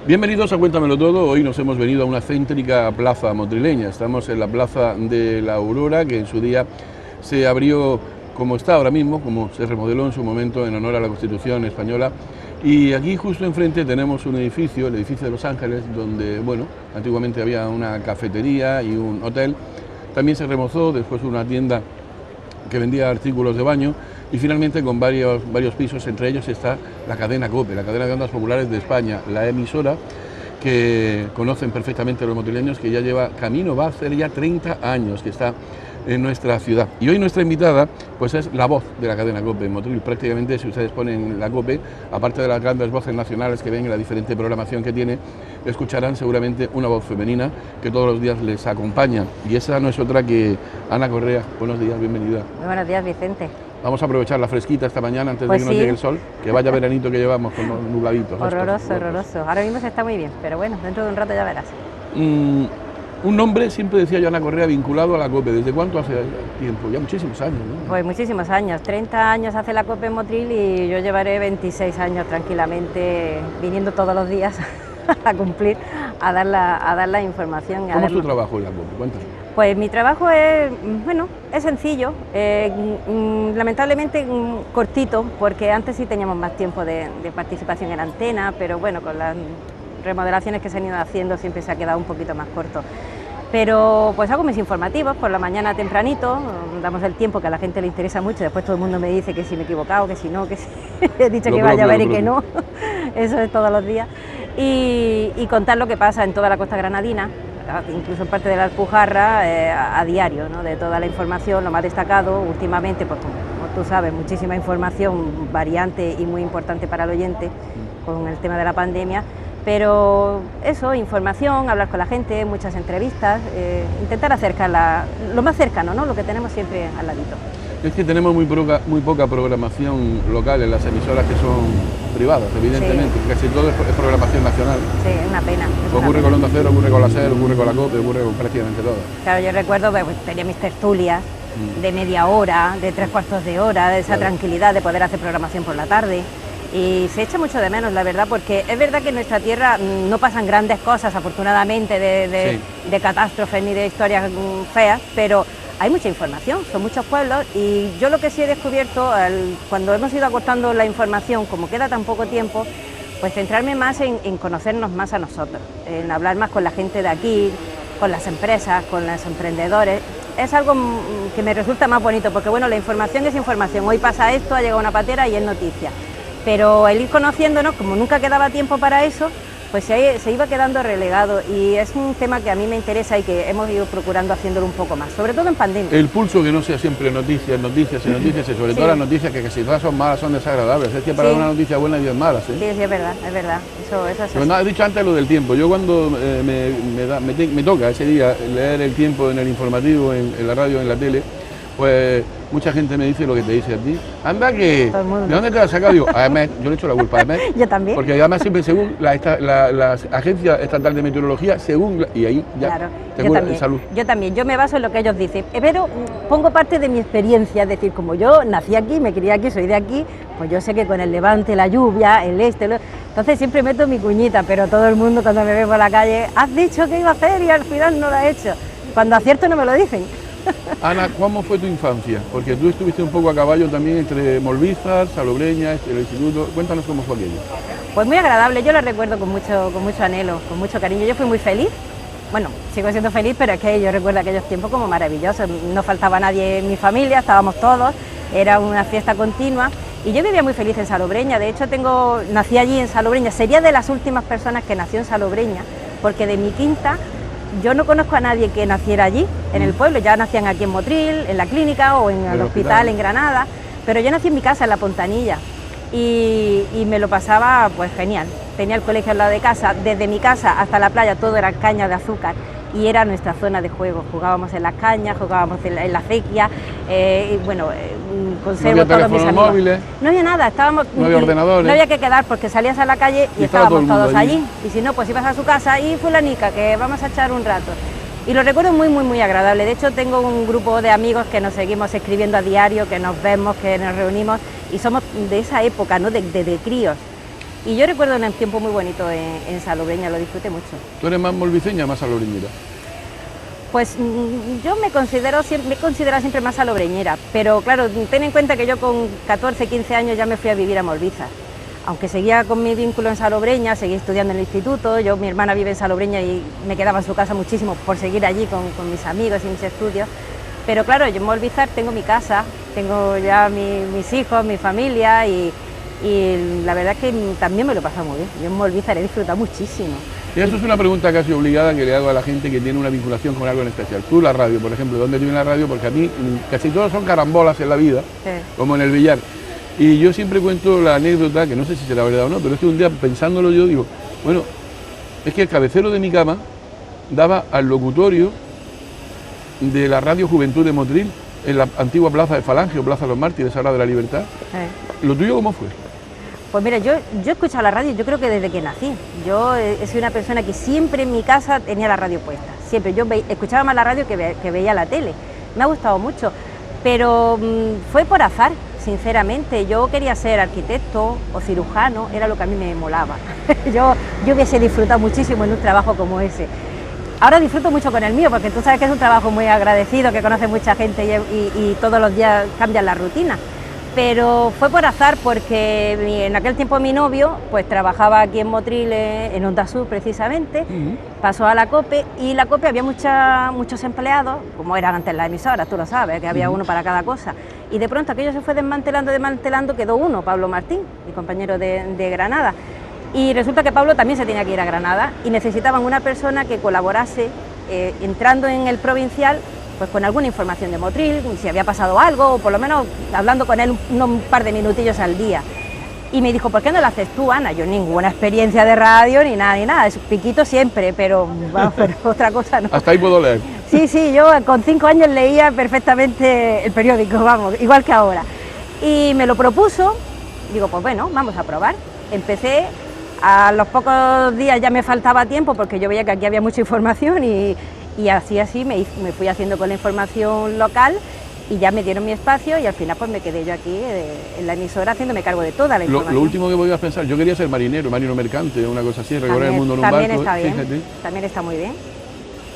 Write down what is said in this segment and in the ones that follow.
Bienvenidos a Cuéntamelo Todo. Hoy nos hemos venido a una céntrica plaza motrileña. Estamos en la Plaza de la Aurora, que en su día se abrió como está ahora mismo, como se remodeló en su momento en honor a la Constitución española. Y aquí justo enfrente tenemos un edificio, el edificio de Los Ángeles, donde, bueno, antiguamente había una cafetería y un hotel. También se remozó, después una tienda que vendía artículos de baño y finalmente con varios pisos, entre ellos está la cadena COPE, la cadena de ondas populares de España, la emisora que conocen perfectamente los motrileños, que ya lleva camino, va a hacer ya 30 años que está en nuestra ciudad. Y hoy nuestra invitada pues es la voz de la cadena COPE en Motril. Prácticamente, si ustedes ponen la COPE, aparte de las grandes voces nacionales que ven en la diferente programación que tiene, escucharán seguramente una voz femenina que todos los días les acompaña. Y esa no es otra que Ana Correa. Buenos días, bienvenida. Muy buenos días, Vicente. Vamos a aprovechar la fresquita esta mañana antes Pues de que nos llegue el sol, que vaya veranito que llevamos con los nubladitos. Horroroso, horroroso. Ahora mismo se está muy bien, pero bueno, dentro de un rato ya verás. Un nombre, siempre decía yo, Ana Correa, vinculado a la COPE. ¿Desde cuánto hace tiempo? Ya muchísimos años, ¿no? Pues muchísimos años, 30 años hace la COPE en Motril y yo llevaré 26 años tranquilamente viniendo todos los días a cumplir, a dar la información. ¿Cómo es tu trabajo en la COPE? Cuéntame. Pues mi trabajo es, bueno, es sencillo, lamentablemente cortito, porque antes sí teníamos más tiempo de participación en antena, pero bueno, con las remodelaciones que se han ido haciendo siempre se ha quedado un poquito más corto. Pero pues hago mis informativos por la mañana tempranito, damos el tiempo que a la gente le interesa mucho, después todo el mundo me dice que si me he equivocado, que si no, que si he dicho que iba a llover y que no, eso es todos los días, y contar lo que pasa en toda la costa granadina, incluso en parte de la Alpujarra, a diario, ¿no? De toda la información, lo más destacado últimamente, pues como tú sabes, muchísima información variante y muy importante para el oyente con el tema de la pandemia, pero eso, información, hablar con la gente, muchas entrevistas, intentar acercarla lo más cercano, ¿no? Lo que tenemos siempre al ladito. Es que tenemos muy poca programación local en las emisoras que son privadas, evidentemente, sí. Casi todo es programación nacional. Sí, es una pena. Ocurre con Onda Cero, ocurre con la SER, ocurre con la COPE, ocurre con prácticamente todo. Claro, yo recuerdo que tenía mis tertulias de media hora, de 3/4 de hora, de esa tranquilidad de poder hacer programación por la tarde. Y se echa mucho de menos, la verdad, porque es verdad que en nuestra tierra no pasan grandes cosas, afortunadamente, de catástrofes ni de historias feas, pero hay mucha información, son muchos pueblos, y yo lo que sí he descubierto, cuando hemos ido acortando la información, como queda tan poco tiempo, pues centrarme más en conocernos más a nosotros, en hablar más con la gente de aquí, con las empresas, con los emprendedores. Es algo que me resulta más bonito, porque bueno, la información es información, hoy pasa esto, ha llegado una patera y es noticia, pero el ir conociéndonos, como nunca quedaba tiempo para eso, pues se iba quedando relegado, y es un tema que a mí me interesa y que hemos ido procurando haciéndolo un poco más, sobre todo en pandemia. El pulso, que no sea siempre noticias, y sobre todo las noticias que si todas son malas son desagradables. Es que para una noticia buena hay 10 malas. Sí, es verdad, eso es así. Pero has dicho antes lo del tiempo. Yo cuando me toca ese día leer el tiempo en el informativo, en la radio, en la tele, pues mucha gente me dice lo que te dice a ti. Anda que, ¿de dónde te has sacado? Digo, a EMET, yo le echo la culpa a EMET. Yo también. Porque además siempre según la Agencia Estatal de Meteorología, y ahí ya claro, te cura en salud. Yo también, yo me baso en lo que ellos dicen, pero pongo parte de mi experiencia, es decir, como yo nací aquí, me crié aquí, soy de aquí, pues yo sé que con el levante, la lluvia, entonces siempre meto mi cuñita, pero todo el mundo cuando me ve por la calle, has dicho que iba a hacer y al final no lo has hecho. Cuando acierto no me lo dicen. Ana, ¿cómo fue tu infancia? Porque tú estuviste un poco a caballo también entre Molvízar, Salobreña, el instituto. Cuéntanos cómo fue aquello. Pues muy agradable, yo lo recuerdo con mucho anhelo, con mucho cariño. Yo fui muy feliz, bueno, sigo siendo feliz, pero es que yo recuerdo aquellos tiempos como maravillosos. No faltaba nadie en mi familia, estábamos todos, era una fiesta continua y yo vivía muy feliz en Salobreña. De hecho, nací allí en Salobreña, sería de las últimas personas que nació en Salobreña, porque de mi quinta yo no conozco a nadie que naciera allí, en el pueblo. Ya nacían aquí en Motril, en la clínica o en el hospital en Granada, pero yo nací en mi casa, en La Pontanilla, y me lo pasaba pues genial. Tenía el colegio al lado de casa, desde mi casa hasta la playa todo era caña de azúcar, y era nuestra zona de juego. Jugábamos en las cañas, jugábamos en la acequia, y bueno, conservo todos mis amigos. Móviles, no había nada, no había ordenadores. No había que quedar porque salías a la calle y estábamos todos allí. Y si no, pues ibas a su casa y fulanica, que vamos a echar un rato. Y lo recuerdo muy agradable. De hecho, tengo un grupo de amigos que nos seguimos escribiendo a diario, que nos vemos, que nos reunimos, y somos de esa época, ¿no? de críos. Y yo recuerdo un tiempo muy bonito en Salobreña, lo disfruté mucho. ¿Tú eres más molviceña o más salobreñera? Pues yo me he considerado siempre más salobreñera, pero claro, ten en cuenta que yo con 14, 15 años ya me fui a vivir a Molvízar. Aunque seguía con mi vínculo en Salobreña, seguí estudiando en el instituto, mi hermana vive en Salobreña y me quedaba en su casa muchísimo por seguir allí con mis amigos y mis estudios. Pero claro, yo en Molvízar tengo mi casa, tengo ya mis hijos, mi familia y la verdad es que también me lo he pasado muy bien. Yo en Molvízar he disfrutado muchísimo. Y eso es una pregunta casi obligada que le hago a la gente que tiene una vinculación con algo en especial. Tú, la radio, por ejemplo, ¿dónde viene la radio? Porque a mí casi todos son carambolas en la vida, sí, como en el billar. Y yo siempre cuento la anécdota, que no sé si será verdad o no, pero es que un día pensándolo yo digo, bueno, es que el cabecero de mi cama daba al locutorio de la Radio Juventud de Motril, en la antigua Plaza de Falange o Plaza de los Mártires, ahora de la Libertad. ¿Lo tuyo cómo fue? Pues mira, yo he escuchado la radio, yo creo que desde que nací. Yo he sido una persona que siempre en mi casa tenía la radio puesta. Siempre, yo escuchaba más la radio que veía la tele. Me ha gustado mucho, pero fue por azar, sinceramente. Yo quería ser arquitecto o cirujano, era lo que a mí me molaba. yo hubiese disfrutado muchísimo en un trabajo como ese. Ahora disfruto mucho con el mío, porque tú sabes que es un trabajo muy agradecido, que conoce mucha gente y todos los días cambian la rutina. Pero fue por azar porque en aquel tiempo mi novio pues trabajaba aquí en Motril, en Onda Sur precisamente, pasó a la COPE y la COPE había muchos empleados, como eran antes las emisoras, tú lo sabes, que había uno para cada cosa. Y de pronto aquello se fue desmantelando, quedó uno, Pablo Martín, mi compañero de Granada. Y resulta que Pablo también se tenía que ir a Granada y necesitaban una persona que colaborase entrando en el provincial pues con alguna información de Motril, si había pasado algo, o por lo menos hablando con él un par de minutillos al día. Y me dijo, ¿por qué no lo haces tú, Ana? Yo ninguna experiencia de radio, ni nada, es piquito siempre, pero, bueno, pero otra cosa no. Hasta ahí puedo leer. Sí, yo con 5 años leía perfectamente el periódico, vamos, igual que ahora. Y me lo propuso, digo, pues bueno, vamos a probar. Empecé, a los pocos días ya me faltaba tiempo, porque yo veía que aquí había mucha información y así me fui haciendo con la información local y ya me dieron mi espacio y al final pues me quedé yo aquí en la emisora haciéndome cargo de toda la información. Lo último que voy a pensar, yo quería ser marino mercante, una cosa así, recorrer el mundo en un barco. También está bien, fíjate. También está muy bien.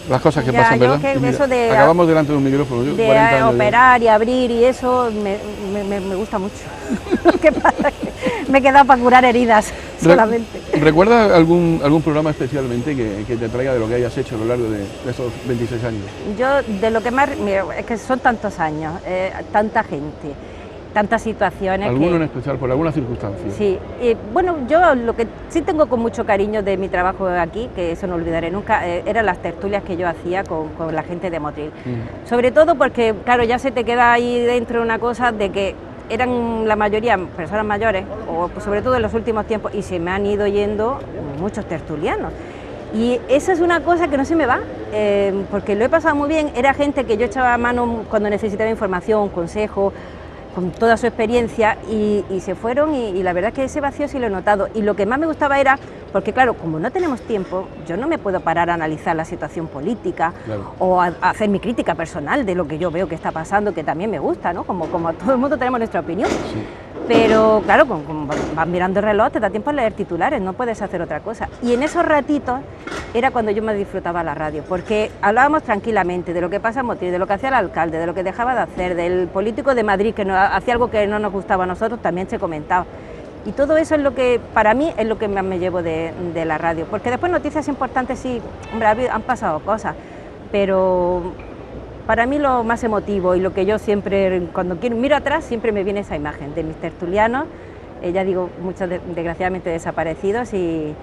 Las cosas que pasan, ¿verdad? Que eso acabamos delante de un micrófono. Yo, de operar y abrir y eso me gusta mucho. ¿Qué pasa? Me he quedado para curar heridas solamente. ¿Recuerdas algún programa especialmente que te traiga de lo que hayas hecho a lo largo de esos 26 años? Yo de lo que más, mira, es que son tantos años, tanta gente, tantas situaciones. ¿Alguno en especial, por alguna circunstancia? Sí, bueno, yo lo que sí tengo con mucho cariño de mi trabajo aquí, que eso no olvidaré nunca, eran las tertulias que yo hacía con la gente de Motril. Sobre todo porque, claro, ya se te queda ahí dentro una cosa de que eran la mayoría personas mayores, o pues, sobre todo en los últimos tiempos, y se me han ido yendo muchos tertulianos. Y esa es una cosa que no se me va, porque lo he pasado muy bien, era gente que yo echaba a mano cuando necesitaba información, consejo, con toda su experiencia y se fueron y la verdad es que ese vacío sí lo he notado y lo que más me gustaba era, porque claro, como no tenemos tiempo, yo no me puedo parar a analizar la situación política, claro, o a hacer mi crítica personal de lo que yo veo que está pasando, que también me gusta, ¿no? Como todo el mundo tenemos nuestra opinión. Sí. Pero claro, como vas mirando el reloj, te da tiempo a leer titulares, no puedes hacer otra cosa. Y en esos ratitos era cuando yo me disfrutaba la radio, porque hablábamos tranquilamente de lo que pasa en Motril, de lo que hacía el alcalde, de lo que dejaba de hacer, del político de Madrid que hacía algo que no nos gustaba a nosotros, también se comentaba. Y todo eso es lo que, para mí, es lo que más me llevo de la radio, porque después noticias importantes sí, hombre, han pasado cosas, pero para mí lo más emotivo y lo que yo siempre, cuando miro atrás, siempre me viene esa imagen de mis tertulianos, ya digo, muchos desgraciadamente desaparecidos y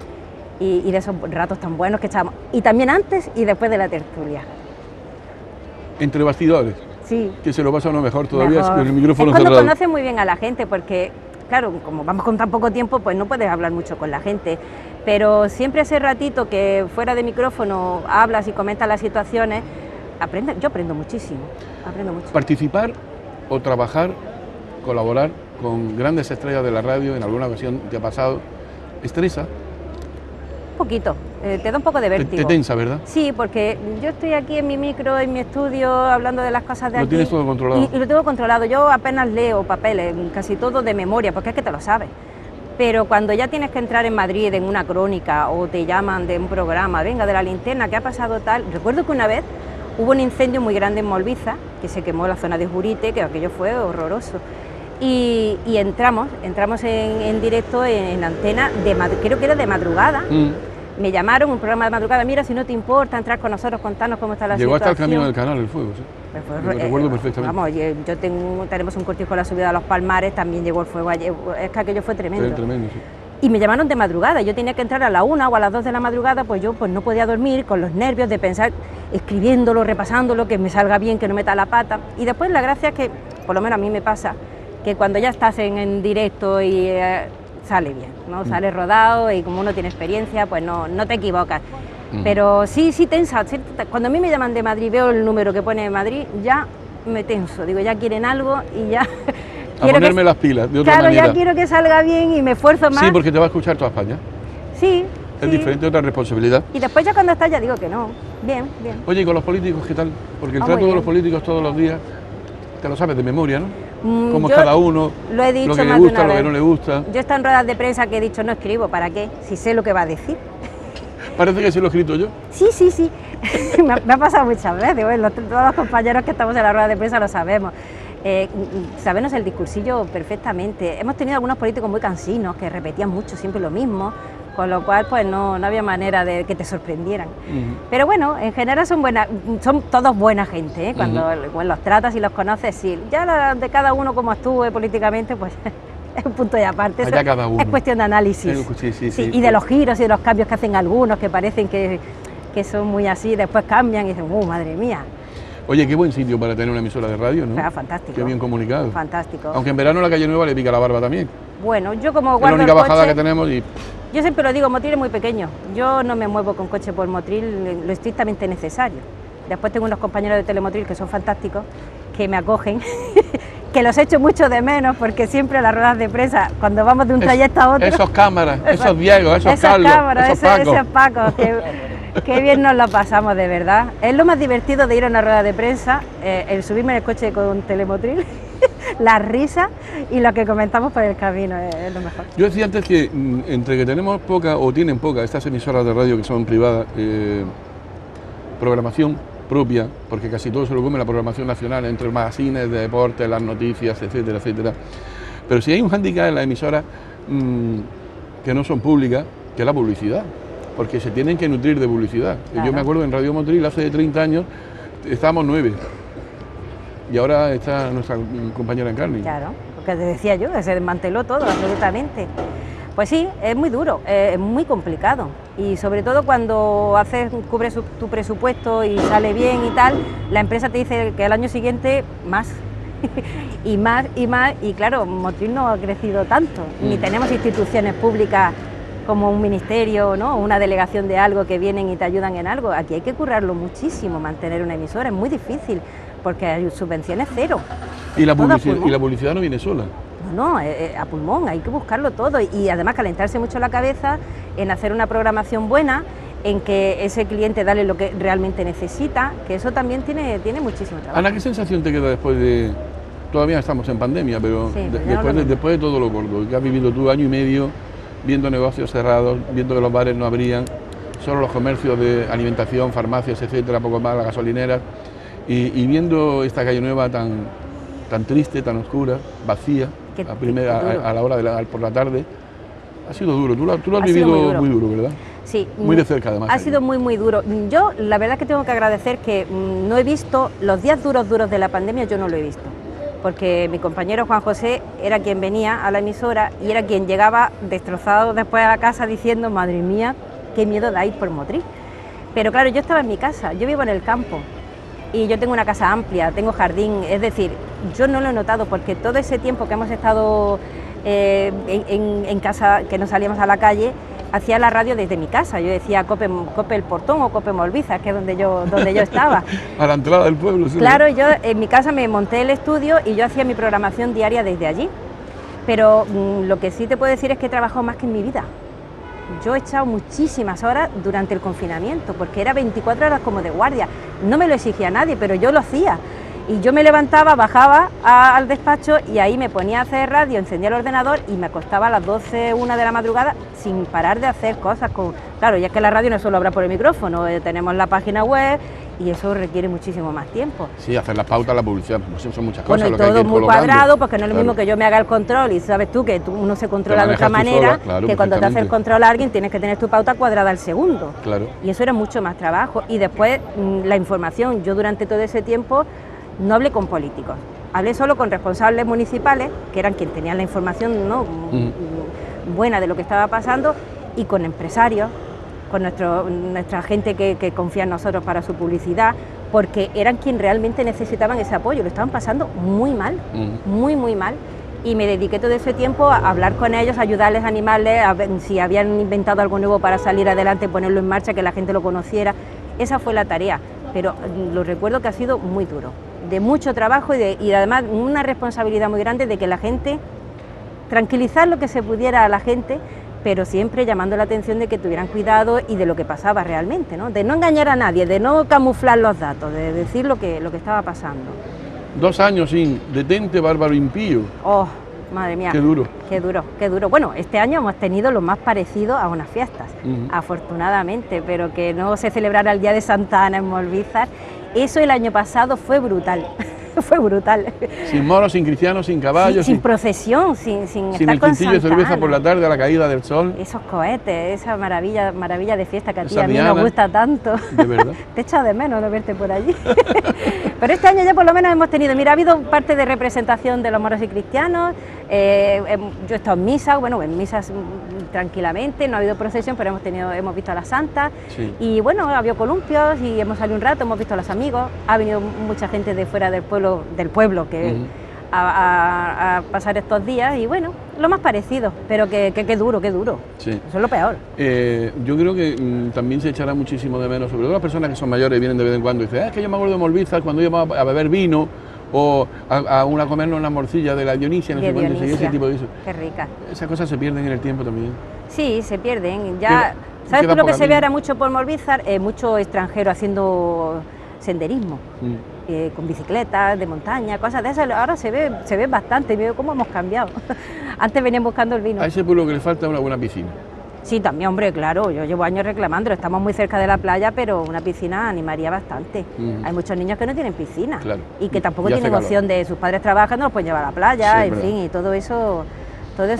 de esos ratos tan buenos que echábamos, y también antes y después de la tertulia. Entre bastidores. Sí. Que se lo pasa a uno mejor todavía con el micrófono cerrado. Es cuando cerrado. conoce muy bien a la gente, porque claro, como vamos con tan poco tiempo, pues no puedes hablar mucho con la gente, pero siempre ese ratito que fuera de micrófono hablas y comentas las situaciones, yo aprendo muchísimo, aprendo mucho. Participar o trabajar, colaborar con grandes estrellas de la radio, en alguna ocasión te ha pasado, ¿estresa? Un poquito, te da un poco de vértigo. Te tensa, ¿verdad? Sí, porque yo estoy aquí en mi micro, en mi estudio, hablando de las cosas de aquí. ¿Lo tienes todo controlado? Y lo tengo controlado. Yo apenas leo papeles, casi todo de memoria, porque es que te lo sabes. pero cuando ya tienes que entrar en Madrid en una crónica o te llaman de un programa, venga, de la linterna, ¿qué ha pasado tal? Recuerdo que una vez hubo un incendio muy grande en Molviza, que se quemó la zona de Jurite, que aquello fue horroroso. Y entramos en directo en antena, creo que era de madrugada. Me llamaron, un programa de madrugada, mira, si no te importa entrar con nosotros, contarnos cómo está la situación. Llegó hasta el camino del canal, el fuego, sí. Lo recuerdo perfectamente. Vamos, tenemos un cortijo a la subida a los Palmares, también llegó el fuego allí, es que aquello fue tremendo. Fue tremendo, sí. Y me llamaron de madrugada, yo tenía que entrar a la 1 o a las 2 de la madrugada, pues yo no podía dormir con los nervios de pensar, escribiéndolo, repasándolo, que me salga bien, que no meta la pata. Y después la gracia es que, por lo menos a mí me pasa, que cuando ya estás en directo y sale bien, ¿no? Sale rodado y como uno tiene experiencia, pues no te equivocas. Pero sí tensa. Cuando a mí me llaman de Madrid, veo el número que pone Madrid, ya me tenso, digo, ya quieren algo y ya... A ponerme las pilas, de otra manera. Claro, ya quiero que salga bien y me esfuerzo más. Sí, porque te va a escuchar toda España. Sí. Es diferente, otra responsabilidad. Y después ya cuando estás ya digo que no. Bien. Oye, ¿y con los políticos qué tal? Porque el trato de los políticos todos los días, te lo sabes de memoria, ¿no? Cómo es cada uno, lo he dicho lo que le más gusta, de una lo que vez. no le gusta. Yo he estado en ruedas de prensa que he dicho, no escribo, ¿para qué? Si sé lo que va a decir. Parece que sí lo he escrito yo. Sí. me ha pasado muchas veces, bueno, todos los compañeros que estamos en la rueda de prensa lo sabemos. Sabemos el discursillo perfectamente. Hemos tenido algunos políticos muy cansinos que repetían mucho, siempre lo mismo, con lo cual pues no había manera de que te sorprendieran. Pero bueno, en general son todos buena gente, ¿eh? Cuando los tratas y los conoces, sí. Ya de cada uno como actúe políticamente, pues es un punto de aparte. Allá cada uno. Es cuestión de análisis. Sí. Y de los giros y de los cambios que hacen algunos, que parecen que son muy así, después cambian y dicen, madre mía. Oye, qué buen sitio para tener una emisora de radio, ¿no? Claro, fantástico. Qué bien comunicado. Fantástico. Aunque en verano la calle Nueva le pica la barba también. Bueno, yo como es guardo la única el coche, bajada que tenemos y... Yo siempre lo digo, Motril es muy pequeño. Yo no me muevo con coche por Motril lo estrictamente necesario. Después tengo unos compañeros de Telemotril que son fantásticos, que me acogen, que los echo mucho de menos porque siempre las ruedas de prensa, cuando vamos de un trayecto a otro... Esos cámaras, esos Diego, esos Carlos, esos Pacos, qué bien nos lo pasamos, de verdad. Es lo más divertido de ir a una rueda de prensa, el subirme en el coche con Telemotril, la risa y lo que comentamos por el camino, es lo mejor. Yo decía antes que entre que tenemos poca, o tienen poca, estas emisoras de radio que son privadas, programación propia, porque casi todo se lo come la programación nacional, entre magazines de deporte, las noticias, etcétera. Pero si hay un hándicap en las emisoras que no son públicas, que es la publicidad, porque se tienen que nutrir de publicidad. Claro. Yo me acuerdo en Radio Motril hace 30 años estábamos 9 y ahora está nuestra compañera Encarni. Claro, porque te decía yo, que se desmanteló todo absolutamente. Pues sí, es muy duro, es muy complicado y sobre todo cuando cubres tu presupuesto y sale bien y tal, la empresa te dice que el año siguiente más y más y claro, Motril no ha crecido tanto, ni tenemos instituciones públicas como un ministerio, ¿no? Una delegación de algo que vienen y te ayudan en algo. Aquí hay que currarlo muchísimo, mantener una emisora, es muy difícil porque hay subvenciones cero. Y la publicidad no viene sola. No, a pulmón, hay que buscarlo todo y además calentarse mucho la cabeza en hacer una programación buena, en que ese cliente dale lo que realmente necesita, que eso también tiene muchísimo trabajo. Ana, ¿qué sensación te queda después de...? Todavía estamos en pandemia, pero sí, después de todo lo gordo que has vivido tú, año y medio, viendo negocios cerrados, viendo que los bares no abrían, solo los comercios de alimentación, farmacias, etcétera, poco más, las gasolineras, y viendo esta calle Nueva tan triste, tan oscura, vacía, a la hora por la tarde, ha sido duro. Tú lo has vivido muy duro, ¿verdad? Sí. Muy de cerca, además. Ha sido muy duro. Yo, la verdad es que tengo que agradecer que no he visto, los días duros de la pandemia yo no lo he visto, porque mi compañero Juan José era quien venía a la emisora y era quien llegaba destrozado después a la casa diciendo, madre mía, qué miedo da ir por Motril. Pero claro, yo estaba en mi casa, yo vivo en el campo y yo tengo una casa amplia, tengo jardín, es decir, yo no lo he notado porque todo ese tiempo que hemos estado en casa, que no salíamos a la calle, hacía la radio desde mi casa. Yo decía Cope el Portón o Cope Molviza, que es donde yo estaba. A la entrada del pueblo, sí. Claro, yo en mi casa me monté el estudio y yo hacía mi programación diaria desde allí. Pero lo que sí te puedo decir es que he trabajado más que en mi vida. Yo he echado muchísimas horas durante el confinamiento, porque era 24 horas como de guardia. No me lo exigía nadie, pero yo lo hacía. Y yo me levantaba, bajaba al despacho y ahí me ponía a hacer radio, encendía el ordenador y me acostaba a las 12, 1 de la madrugada sin parar de hacer cosas. Claro, ya que la radio no solo habla por el micrófono, tenemos la página web y eso requiere muchísimo más tiempo. Sí, hacer las pautas, la publicidad, son muchas cosas. Bueno, y lo que hay todo que ir muy colocando. cuadrado, porque no es lo Claro. mismo que yo me haga el control y sabes tú que uno se controla de otra manejas tú manera, sola, claro, que cuando te hace el perfectamente. control a alguien tienes que tener tu pauta cuadrada al segundo. Claro. Y eso era mucho más trabajo. Y después la información, yo durante todo ese tiempo no hablé con políticos, hablé solo con responsables municipales, que eran quienes tenían la información, ¿no? Buena de lo que estaba pasando, y con empresarios, con nuestra gente que confía en nosotros para su publicidad, porque eran quienes realmente necesitaban ese apoyo, lo estaban pasando muy mal, muy mal. Y me dediqué todo ese tiempo a hablar con ellos, a ayudarles, a animarles, a ver si habían inventado algo nuevo para salir adelante, ponerlo en marcha, que la gente lo conociera. Esa fue la tarea, pero lo recuerdo que ha sido muy duro, de mucho trabajo y además una responsabilidad muy grande de que la gente, tranquilizar lo que se pudiera a la gente, pero siempre llamando la atención de que tuvieran cuidado y de lo que pasaba realmente, ¿no? De no engañar a nadie, de no camuflar los datos, de decir lo que estaba pasando. 2 años sin detente, bárbaro impío. Oh, madre mía. Qué duro. Qué duro, qué duro. Bueno, este año hemos tenido lo más parecido a unas fiestas, afortunadamente, pero que no se celebrara el Día de Santa Ana en Molvízar, eso el año pasado fue brutal. Fue brutal. Sin moros, sin cristianos, sin caballos. Sin procesión, sin sin estar el con quintillo de Santa cerveza Ana. por la tarde a la caída del sol. Esos cohetes, esa maravilla de fiesta que a ti Esa y a mí diana. nos gusta tanto. De verdad. Te echa de menos no verte por allí. Pero este año ya por lo menos hemos tenido, mira, ha habido parte de representación de los moros y cristianos, yo he estado en misa, bueno, en misas tranquilamente, no ha habido procesión, pero hemos visto a la Santa, Sí. y bueno, ha habido columpios y hemos salido un rato, hemos visto a los amigos, ha venido mucha gente de fuera del pueblo que a pasar estos días y bueno, lo más parecido, pero que duro, Sí. eso es lo peor. Yo creo que también se echará muchísimo de menos, sobre todo las personas que son mayores y vienen de vez en cuando y dicen, es que yo me acuerdo de Molvízar cuando íbamos a beber vino o a comernos una morcilla de la Dionisia, no De sé cuánto, y ese Dionisia. tipo de eso. Qué rica. Esas cosas se pierden en el tiempo también. Sí, se pierden. Ya, Queda- ¿sabes queda tú lo que por se ve camino. ahora mucho por Molvízar? Mucho extranjero haciendo senderismo, con bicicletas de montaña, cosas de esas. Ahora se ve bastante, veo cómo hemos cambiado. Antes venían buscando el vino. A ese pueblo que le falta es una buena piscina. Sí, también, hombre, claro, yo llevo años reclamándolo, estamos muy cerca de la playa, pero una piscina animaría bastante. Hay muchos niños que no tienen piscina Claro. y que tampoco Y hace tienen calor. opción de sus padres trabajan, no los pueden llevar a la playa, Sí, es en verdad. fin, y todo eso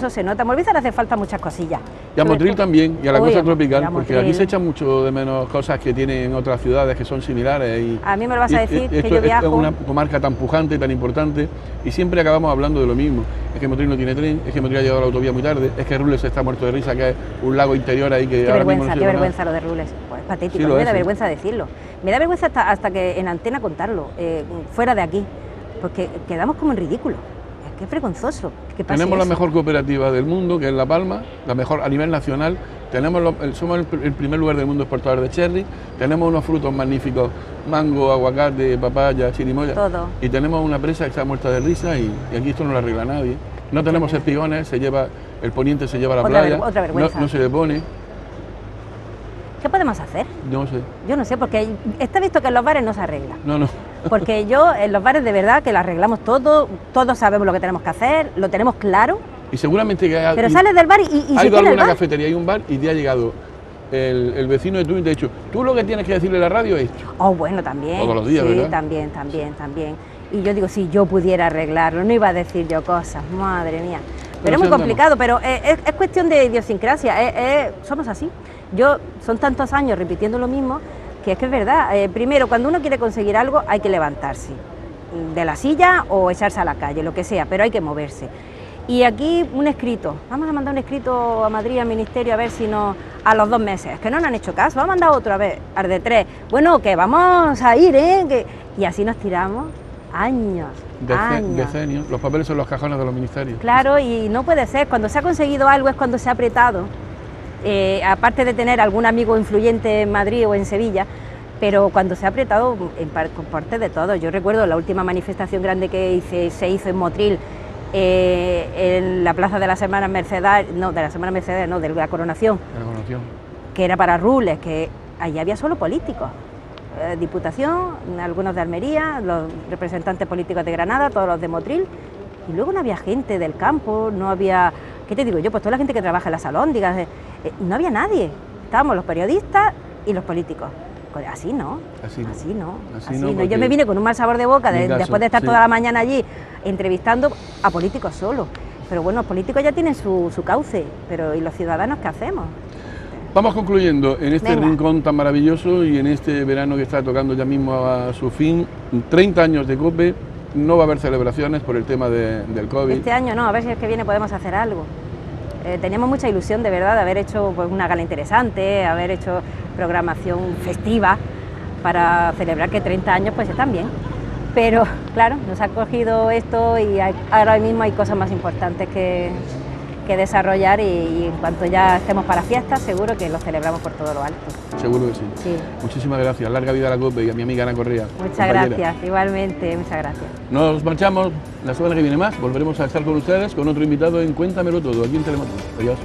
se nota. En Molvízar hace falta muchas cosillas. Y a Sobre Motril todo- también, y a la Uy, costa a tropical, Motril. porque aquí se echan mucho de menos cosas que tienen otras ciudades que son similares. Y, A mí me lo vas a decir, que esto yo es viajo. una comarca tan pujante, tan importante, y siempre acabamos hablando de lo mismo. Es que Motril no tiene tren, es que Motril ha llegado a la autovía muy tarde, es que Rules está muerto de risa, que es un lago interior ahí que Qué ahora mismo no se vergüenza, qué llama nada. vergüenza lo de Rules. Pues es patético, Sí, a lo mí me es, da sí. vergüenza decirlo. Me da vergüenza hasta que en antena contarlo, fuera de aquí, porque quedamos como en ridículo. Es que es vergonzoso. Que pase Tenemos la eso. mejor cooperativa del mundo, que es La Palma, la mejor a nivel nacional. Somos el primer lugar del mundo exportador de cherry. Tenemos unos frutos magníficos, mango, aguacate, papaya, chirimoya. Todo. Y tenemos una presa que está muerta de risa y aquí esto no lo arregla nadie. No tenemos espigones, el poniente se lleva a la Otra playa, otra vergüenza. no se le pone, ¿Qué podemos hacer? no sé. Yo no sé, porque está visto que en los bares no se arregla. No. Porque yo en los bares de verdad que lo arreglamos todo, todos sabemos lo que tenemos que hacer, lo tenemos claro, Y seguramente que pero sales del bar y ha se ido tiene a el alguna bar. cafetería y un bar y te ha llegado el vecino de tú y te ha dicho, tú lo que tienes que decirle a la radio es esto. Oh, bueno, también. Todos los días, sí, ¿verdad? también. Y yo digo, si yo pudiera arreglarlo, no iba a decir yo cosas, madre mía. Pero es muy sí andamos. complicado, pero es cuestión de idiosincrasia, somos así. Son tantos años repitiendo lo mismo, que es verdad. Primero, cuando uno quiere conseguir algo, hay que levantarse de la silla o echarse a la calle, lo que sea, pero hay que moverse. Y aquí un escrito, vamos a mandar un escrito a Madrid, al Ministerio, a ver si no, a los 2 meses, que no nos han hecho caso, vamos a mandar otro, a ver, al de 3, bueno, que vamos a ir, y así nos tiramos años. Decenios. Los papeles son los cajones de los ministerios. Claro, y no puede ser, cuando se ha conseguido algo es cuando se ha apretado, aparte de tener algún amigo influyente en Madrid o en Sevilla, pero cuando se ha apretado con parte de todo. Yo recuerdo la última manifestación grande que se hizo en Motril, en la plaza de la Semana Mercedes, de la Coronación, La coronación. que era para Rules, que allí había solo políticos. Diputación, algunos de Almería, los representantes políticos de Granada, todos los de Motril, y luego no había gente del campo, no había, ¿qué te digo yo? Pues toda la gente que trabaja en las alhóndigas, no había nadie, estábamos los periodistas y los políticos. Así no, así no. Yo me vine con un mal sabor de boca después de estar toda la mañana allí entrevistando a políticos solos. Pero bueno, los políticos ya tienen su cauce, pero ¿y los ciudadanos qué hacemos? Vamos concluyendo en este rincón tan maravilloso y en este verano que está tocando ya mismo a su fin. 30 años de COPE, no va a haber celebraciones por el tema del COVID. Este año no, a ver si el que viene podemos hacer algo. Teníamos mucha ilusión de verdad de haber hecho pues, una gala interesante, haber hecho programación festiva para celebrar que 30 años pues están bien. Pero claro, nos ha cogido esto y ahora mismo hay cosas más importantes que desarrollar y en cuanto ya estemos para fiestas seguro que lo celebramos por todo lo alto. Seguro que sí. Muchísimas gracias, larga vida a la COPE y a mi amiga Ana Correa. Muchas gracias, igualmente, muchas gracias. Nos marchamos, la semana que viene más, volveremos a estar con ustedes con otro invitado en Cuéntamelo Todo, aquí en Telemundo. Adiós.